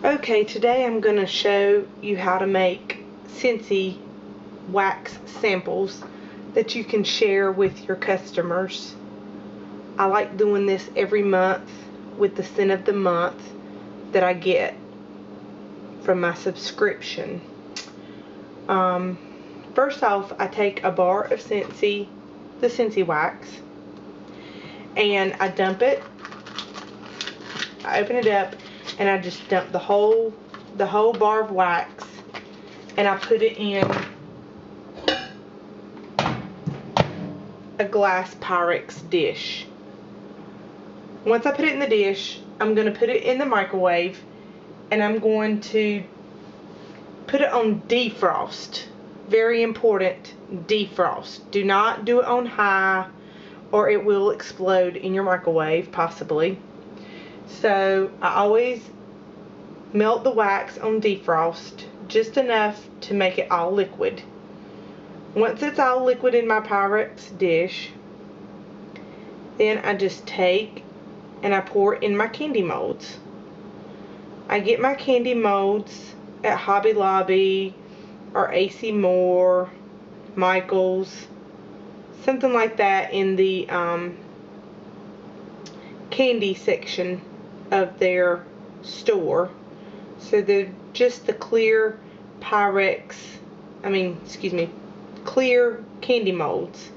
Okay, today I'm going to show you how to make Scentsy wax samples that you can share with your customers. I like doing this every month with the scent of the month that I get from my subscription. First off, I take a bar of Scentsy, the Scentsy wax, and I dump it. I open it up and I just dump the whole bar of wax, and I put it in a glass Pyrex dish. Once I put it in the dish, I'm going to put it in the microwave, and I'm going to put it on defrost. Very important, defrost. Do not do it on high or it will explode in your microwave, possibly. So I always melt the wax on defrost, just enough to make it all liquid. Once it's all liquid in my Pyrex dish, then I just take and I pour it in my candy molds. I get my candy molds at Hobby Lobby or AC Moore, Michael's, something like that, in the candy section of their store. So they're just the clear clear candy molds,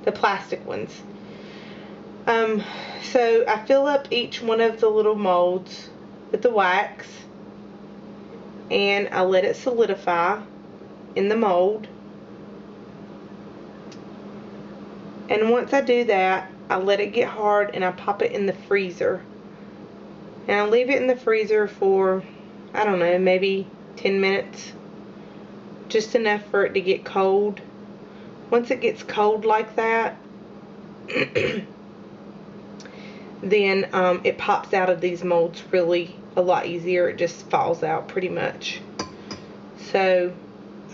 the plastic ones. So I fill up each one of the little molds with the wax, and I let it solidify in the mold. And once I do that, I let it get hard and I pop it in the freezer. And I leave it in the freezer for, I don't know, maybe 10 minutes. Just enough for it to get cold. Once it gets cold like that, then it pops out of these molds really a lot easier. It just falls out pretty much. So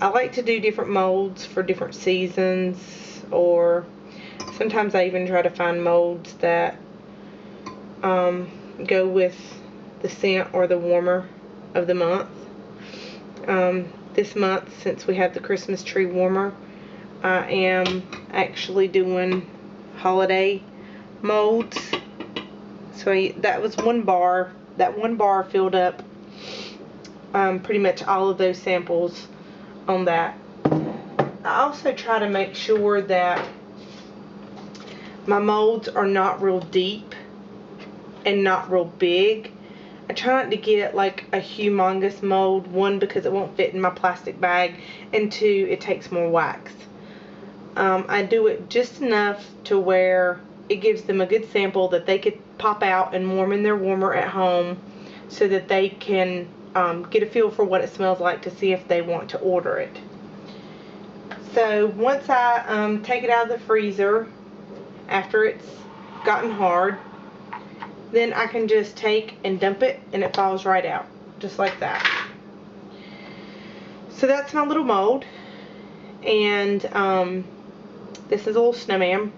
I like to do different molds for different seasons, or sometimes I even try to find molds that go with the scent or the warmer of the month. This month, since we have the Christmas tree warmer, I am actually doing holiday molds. So that was one bar. That one bar filled up pretty much all of those samples on that. I also try to make sure that my molds are not real deep and not real big. I try not to get like a humongous mold, one, because it won't fit in my plastic bag, and two, it takes more wax. I do it just enough to where it gives them a good sample that they could pop out and warm in their warmer at home, so that they can get a feel for what it smells like to see if they want to order it. So once I take it out of the freezer after it's gotten hard, then I can just take and dump it and it falls right out, just like that. So that's my little mold, and this is a little snowman.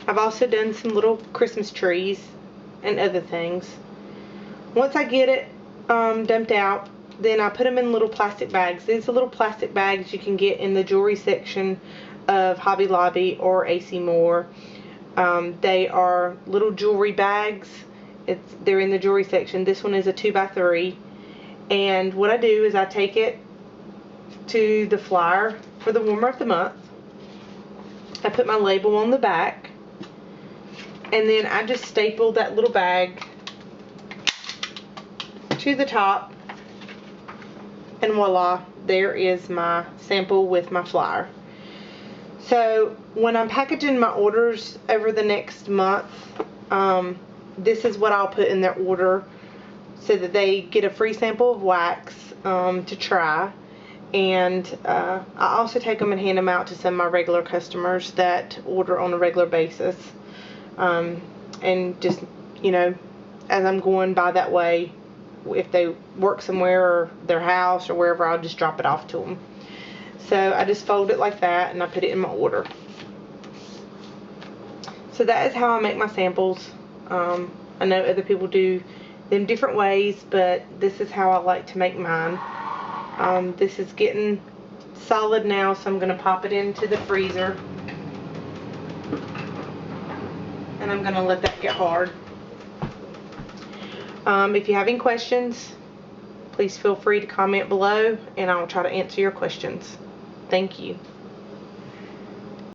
I've also done some little Christmas trees and other things. Once I get it dumped out, then I put them in little plastic bags. These are little plastic bags you can get in the jewelry section of Hobby Lobby or AC Moore. They are little jewelry bags. They're in the jewelry section. This one is a 2x3. And what I do is I take it to the flyer for the warmer of the month. I put my label on the back, and then I just staple that little bag to the top, and voila, there is my sample with my flyer. So when I'm packaging my orders over the next month, this is what I'll put in their order, so that they get a free sample of wax to try. And I also take them and hand them out to some of my regular customers that order on a regular basis. And just, you know, as I'm going by that way, if they work somewhere or their house or wherever, I'll just drop it off to them. So I just fold it like that and I put it in my order. So that is how I make my samples. I know other people do them different ways, but this is how I like to make mine. This is getting solid now, so I'm going to pop it into the freezer. And I'm going to let that get hard. If you have any questions, please feel free to comment below, and I'll try to answer your questions. Thank you.